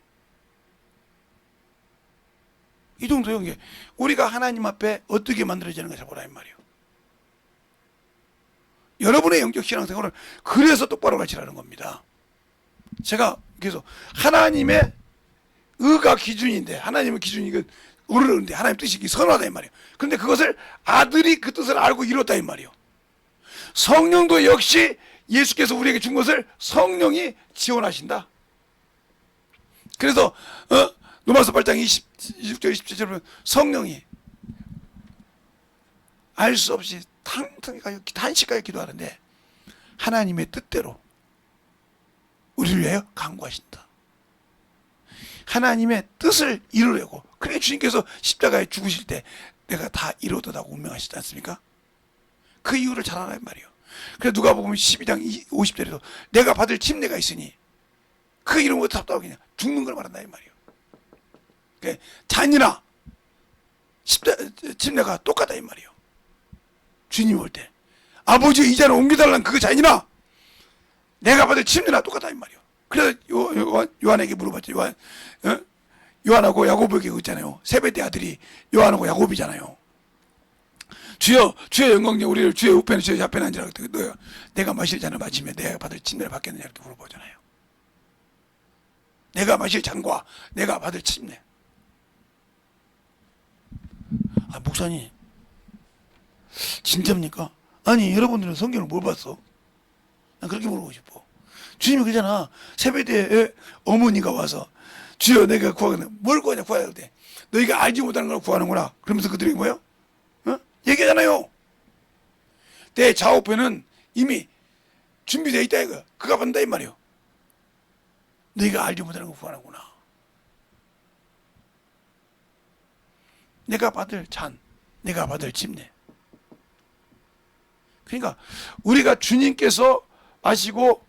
이 정도요, 이게. 우리가 하나님 앞에 어떻게 만들어지는가 잘 보라, 이 말이에요. 여러분의 영적 신앙생활을 그래서 똑바로 가르치라는 겁니다. 제가 계속 하나님의 의가 기준인데, 하나님의 기준이 어르는데 하나님 뜻이 선하다 이 말이에요. 그런데 그것을 아들이 그 뜻을 알고 이뤘다 이 말이에요. 성령도 역시 예수께서 우리에게 준 것을 성령이 지원하신다. 그래서 로마서 8장 20절 27절 보면 성령이 알 수 없이 탄식하여 기도하는데 하나님의 뜻대로 우리를 위하여 간구하신다. 하나님의 뜻을 이루려고. 그래 주님께서 십자가에 죽으실 때 내가 다 이루었다고 운명하시지 않습니까? 그 이유를 잘 알아야 말이에요. 그래서 누가복음 12장 50절에도 내가 받을 침례가 있으니 그 이름으로 답답하겠냐. 죽는 걸 말한다 이 말이에요. 그러니까 잔이나 침례가 똑같다 이 말이에요. 주님이 올 때 아버지의 이자를 옮겨달라는 그 잔이나 내가 받을 침례나 똑같다 이 말이에요. 그래서 요한에게 물어봤죠. 요한하고 야고보에게 있잖아요. 세베대 아들이 요한하고 야고보잖아요. 주여 영광님 우리를 주의 우편에 주의 앞에 앉으라. 너야 내가 마실 잔을 마시면 내가 받을 침례를 받겠느냐 이렇게 물어보잖아요. 내가 마실 잔과 내가 받을 침례. 목사님 진짜입니까? 아니 여러분들은 성경을 뭘 봤어? 난 그렇게 물어보고 싶어. 주님이 그러잖아. 세베대의 어머니가 와서 주여 내가 구하겠네. 뭘 구하냐 구하야 돼. 너희가 알지 못하는 걸 구하는구나. 그러면서 그들이 뭐예요? 얘기하잖아요. 내 좌우편은 이미 준비되어 있다 이거. 그가 받는다 이 말이에요. 너희가 알지 못하는 걸 구하는구나. 내가 받을 잔, 내가 받을 침례. 그러니까 우리가 주님께서 마시고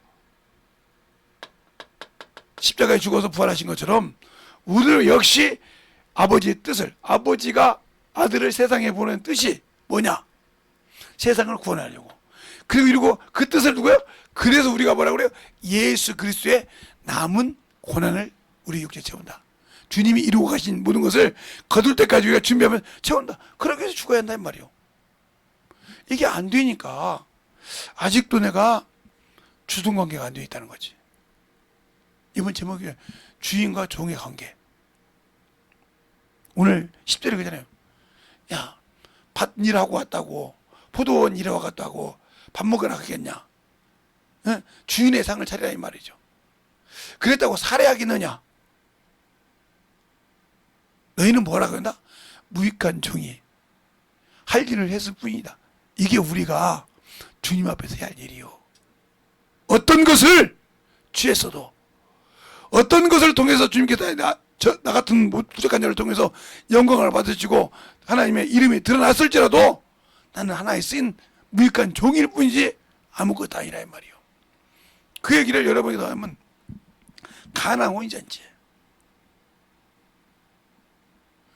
십자가에 죽어서 부활하신 것처럼 우리도 역시 아버지의 뜻을, 아버지가 아들을 세상에 보낸 뜻이 뭐냐? 세상을 구원하려고. 그리고 그 뜻을 누구요? 그래서 우리가 뭐라고 그래요? 예수 그리스도의 남은 고난을 우리 육체에 채운다. 주님이 이루고 가신 모든 것을 거둘 때까지 우리가 준비하면 채운다. 그렇게 해서 죽어야 한다는 말이에요. 이게 안 되니까 아직도 내가 주동관계가 안 되어 있다는 거지. 이번 제목이 주인과 종의 관계. 오늘 10절에 그잖아요. 야, 밭 일하고 왔다고, 포도원 일하고 갔다고 밥 먹으러 가겠냐? 응? 주인의 상을 차리라 이 말이죠. 그랬다고 살해하겠느냐? 너희는 뭐라 그런다? 무익한 종이 할 일을 했을 뿐이다. 이게 우리가 주님 앞에서 해야 할 일이요. 어떤 것을 취했어도, 어떤 것을 통해서 주님께서 나 같은 부족한 자를 통해서 영광을 받으시고 하나님의 이름이 드러났을지라도 나는 하나의 쓰인 무익한 종일 뿐이지 아무것도 아니라 이 말이요. 그 얘기를 여러분이 더 하면 가나안 혼인잔치.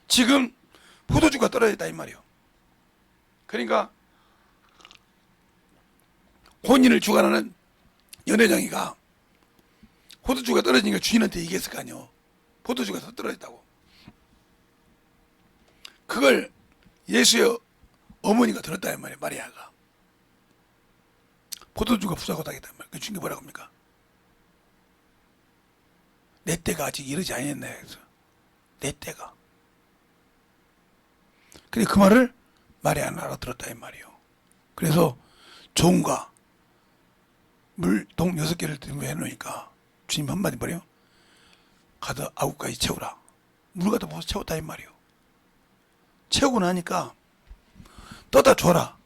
지금 포도주가 떨어졌다 이 말이요. 그러니까 혼인을 주관하는 연회장이가 포도주가 떨어지니까 주인한테 얘기했을 거 아니요. 포도주가 더 떨어졌다고. 그걸 예수의 어머니가 들었다 이 말이에요. 마리아가. 포도주가 부족하다겠다 이 말이에요. 그 주인이 뭐라고 합니까? 내 때가 아직 이르지 아니했네. 그래서 내 때가. 근데 그 말을 마리아는 알아들었다 이 말이에요. 그래서 종과 물통 6개를 준비해 놓으니까 주님 한마디 뭐래요? 가서 9가지 채우라. 물 갖다 부어서 채웠다 이 말이에요. 채우고 나니까 떠다 줘라.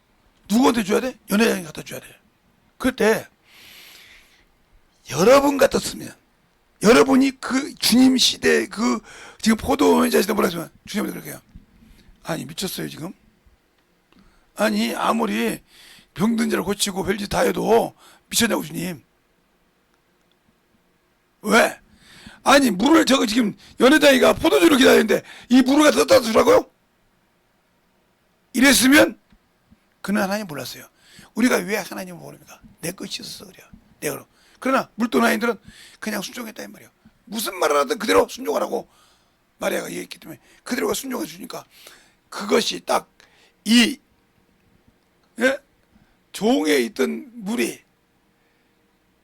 누구한테 줘야 돼? 연회장에 갖다 줘야 돼. 그때 여러분 같았으면, 여러분이 그 주님 시대 그 지금 포도원자 시대 뭐라 하지만 주님한테 그렇게 해요. 아니 미쳤어요 지금? 아니 아무리 병든 자를 고치고 별짓 다 해도 미쳤냐고 주님. 왜? 아니 물을 저거 지금 연회장이가 포도주를 기다리는데 이 물을 갖다 떠다 주라고요? 이랬으면 그는 하나님 몰랐어요. 우리가 왜 하나님을 모릅니까? 내 것이 있어서 그래요. 내가. 그러나 물도나이들은 그냥 순종했다 이 말이에요. 무슨 말을 하든 그대로 순종하라고 마리아가 얘기했기 때문에 그대로가 순종해 주니까 그것이 딱 이 종에 있던 물이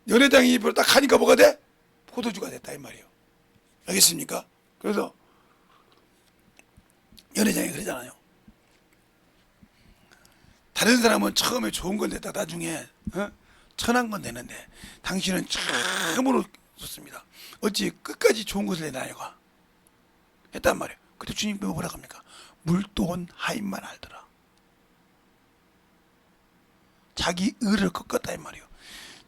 연회장이 입을 딱 하니까 뭐가 돼? 포도주가 됐다 이 말이에요. 알겠습니까? 그래서 연회장이 그러잖아요. 다른 사람은 처음에 좋은 건 됐다 나중에 천한 건 되는데 당신은 참으로 좋습니다. 어찌 끝까지 좋은 것을 내다녀가 했단 말이에요. 그때 주님 뭐라고 합니까? 물도원 하인만 알더라. 자기 의를 꺾었다 이 말이에요.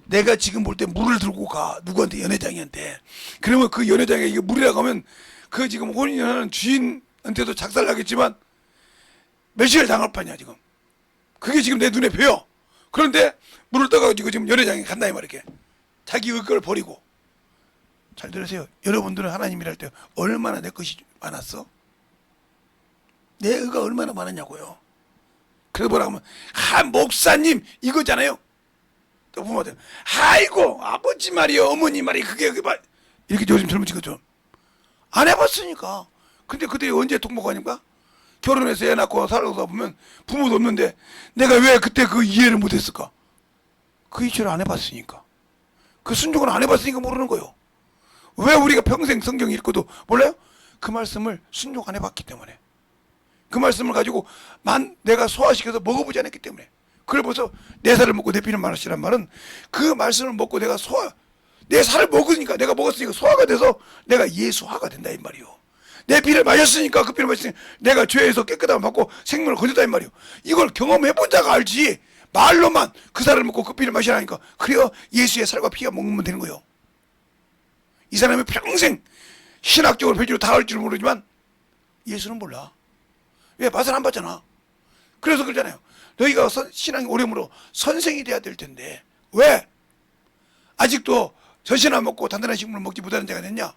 내가 지금 볼 때 물을 들고 가 누구한테? 연회장이한테. 그러면 그 연회장에 이게 물이라고 하면 그 지금 혼인하는 주인한테도 작살나겠지만 매실을 당할 판이야 지금. 그게 지금 내 눈에 보여. 그런데 물을 떠가지고 지금 연회장에 간다 이 말이야. 자기 의걸 버리고. 잘 들으세요. 여러분들은 하나님 일할 때 얼마나 내 것이 많았어? 내 의가 얼마나 많았냐고요. 그래서 뭐라고 하면 목사님 이거잖아요. 또 부모한테 아이고 아버지 말이요 어머니 말이 그게 이렇게 요즘 젊은 친구 좀 안 해봤으니까. 근데 그때 언제 통보가니까 결혼해서 애 낳고 살아서 보면 부모도 없는데 내가 왜 그때 그 이해를 못했을까? 그 이해를 안 해봤으니까. 그 순종을 안 해봤으니까 모르는 거예요. 왜 우리가 평생 성경 읽고도 몰라요? 그 말씀을 순종 안 해봤기 때문에. 그 말씀을 가지고 내가 소화시켜서 먹어보지 않았기 때문에. 그걸 벌써 내 살을 먹고 내 피를 마시란 말은 그 말씀을 먹고 내가 내 살을 먹으니까 내가 먹었으니까 소화가 돼서 내가 예수화가 된다 이 말이요. 내 피를 마셨으니까 그 피를 마셨으니까 내가 죄에서 깨끗함을 받고 생명을 거둔다 이 말이요. 이걸 경험해본 자가 알지. 말로만 그 살을 먹고 그 피를 마시라니까 그래야 예수의 살과 피가 먹으면 되는 거예요. 이 사람이 평생 신학적으로 별지로 다 할 줄 모르지만 예수는 몰라. 왜? 맛을 안 봤잖아. 그래서 그러잖아요. 너희가 신앙이 오래므로 선생이 돼야 될 텐데 왜? 아직도 젖이나 먹고 단단한 식물을 먹지 못하는 자가 됐냐?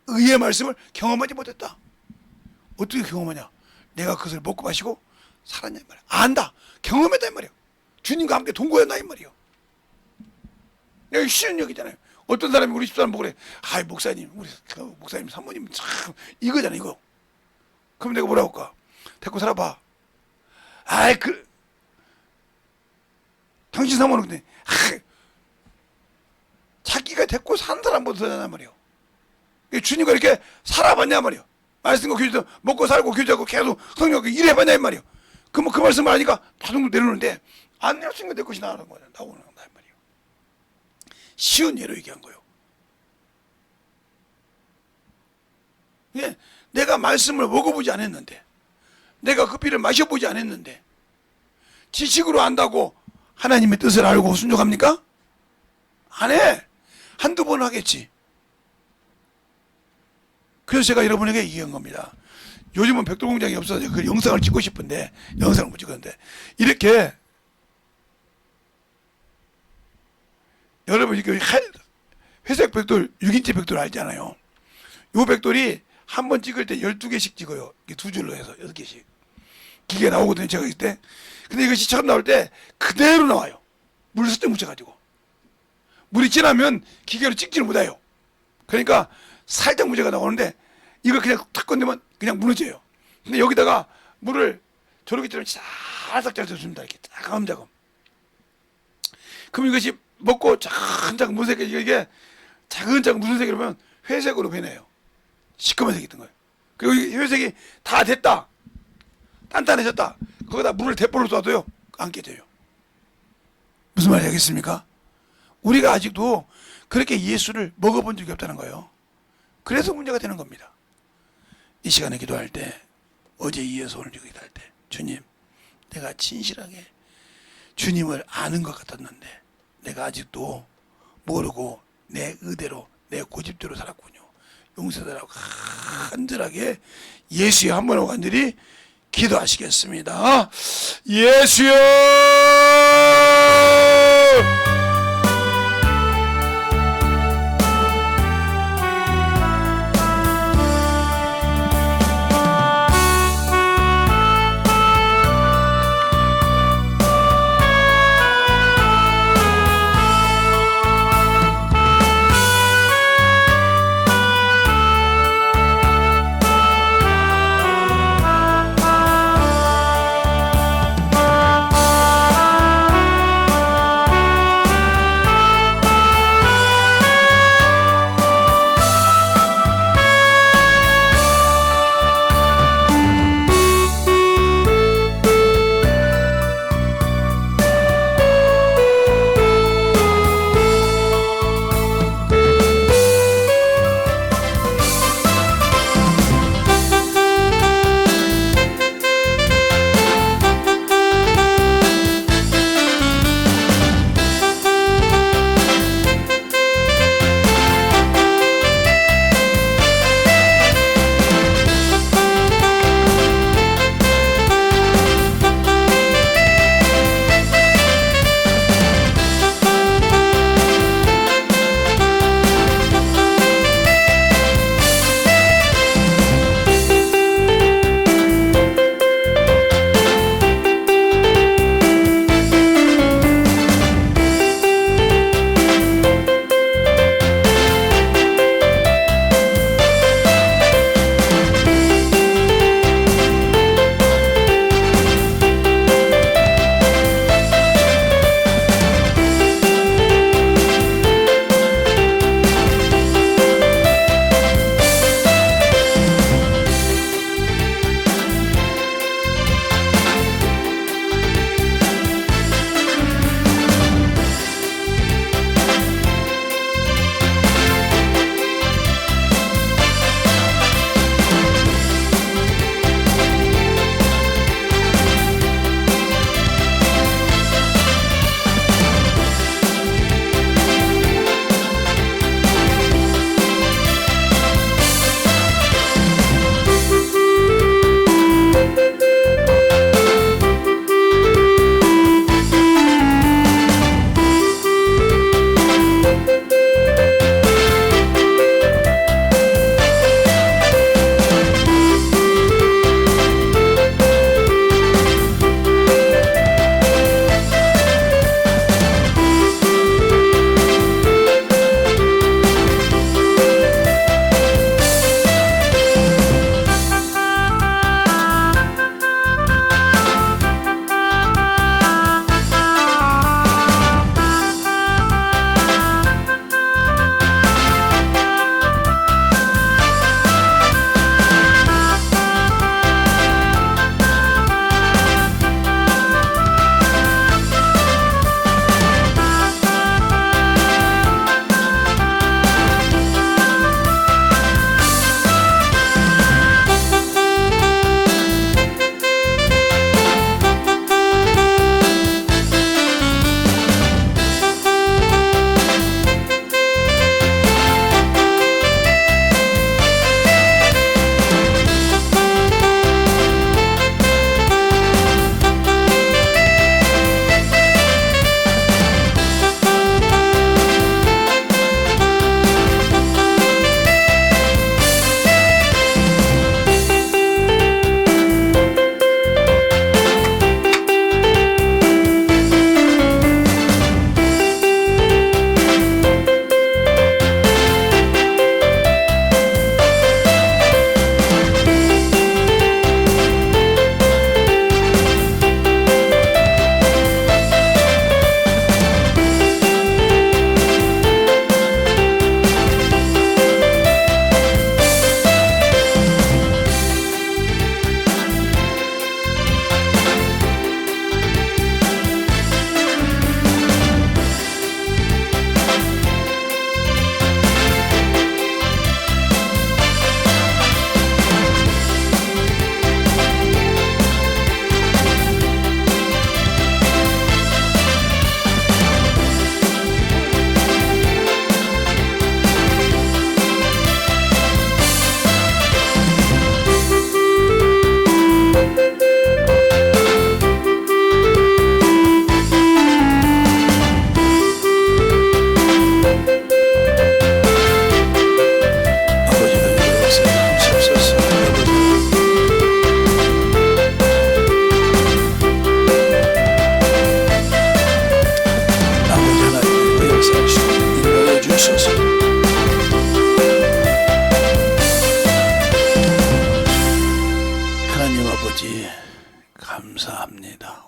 의의 말씀을 경험하지 못했다. 어떻게 경험하냐? 내가 그것을 먹고 마시고 살았냐 이 말이야. 안다. 경험했다 이 말이야. 주님과 함께 동거했나 이 말이야. 내가 쉬운 얘기잖아요. 어떤 사람이 우리 집사람 보고 그래. 아이 목사님, 우리 목사님 사모님 참 이거잖아 이거. 그럼 내가 뭐라고 할까? 데리고 살아봐. 아이 당신 사모는 근데 자기가 데리고 산 사람보다 더하단 말이에요. 주님과 이렇게 살아봤냐 말이에요. 말씀과 교제도 먹고 살고 교제하고 계속 성령과 일해봤냐 이 말이에요. 그럼 그 말씀을 하니까 자동으로 내려오는데 안 내려오니까 내 것이 나오는 거야. 나오는 거야 말이에요. 쉬운 예로 얘기한 거예요. 예, 내가 말씀을 먹어보지 않았는데, 내가 그 피를 마셔보지 않았는데, 지식으로 안다고 하나님의 뜻을 알고 순종합니까? 안 해. 한두 번 하겠지. 그래서 제가 여러분에게 얘기한 겁니다. 요즘은 백돌공장이 없어서 그 영상을 찍고 싶은데 영상을 못 찍었는데 이렇게 여러분 이렇게 회색 백돌 6인치 백돌 알잖아요. 요 백돌이 한 번 찍을 때 12개씩 찍어요. 두 줄로 해서 6개씩 기계가 나오거든요. 제가 있을 때. 근데 이것이 처음 나올 때 그대로 나와요. 물을 살짝 묻혀가지고 물이 진하면 기계로 찍지를 못해요. 그러니까 살짝 무죄가 나오는데 이걸 그냥 탁 건드면 그냥 무너져요. 근데 여기다가 물을 조르기처럼 살짝 짜줍니다. 이렇게 자금자금. 그럼 이것이 먹고 차근차근 무색이 이게 차근차근 무슨 색이라면 회색으로 변해요. 시커먼 색이 있던 거예요. 그리고 이 회색이 다 됐다. 단단해졌다. 거기다 물을 대포로 쏴도요. 안 깨져요. 무슨 말인지 알겠습니까? 우리가 아직도 그렇게 예수를 먹어본 적이 없다는 거예요. 그래서 문제가 되는 겁니다. 이 시간에 기도할 때, 어제 이어서 오늘 기도할 때, 주님, 내가 진실하게 주님을 아는 것 같았는데 내가 아직도 모르고 내 의대로, 내 고집대로 살았군요. 용서달라고 간절하게 예수여 한 번 간절히 기도하시겠습니다. 예수여!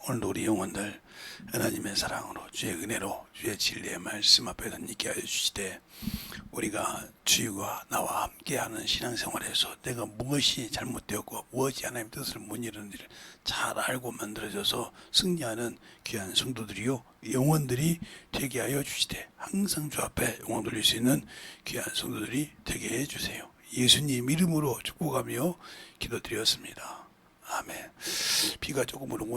오늘도 우리 영혼들 하나님의 사랑으로 주의 은혜로 주의 진리의 말씀 앞에 던지게 하여 주시되 우리가 주와 나와 함께하는 신앙생활에서 내가 무엇이 잘못되었고 무엇이 하나님의 뜻을 못 이루는지를 잘 알고 만들어져서 승리하는 귀한 성도들이요 영혼들이 되게 하여 주시되 항상 주 앞에 영광 돌릴 수 있는 귀한 성도들이 되게 해주세요. 예수님 이름으로 축복하며 기도드렸습니다. 아멘. 비가 조금 오는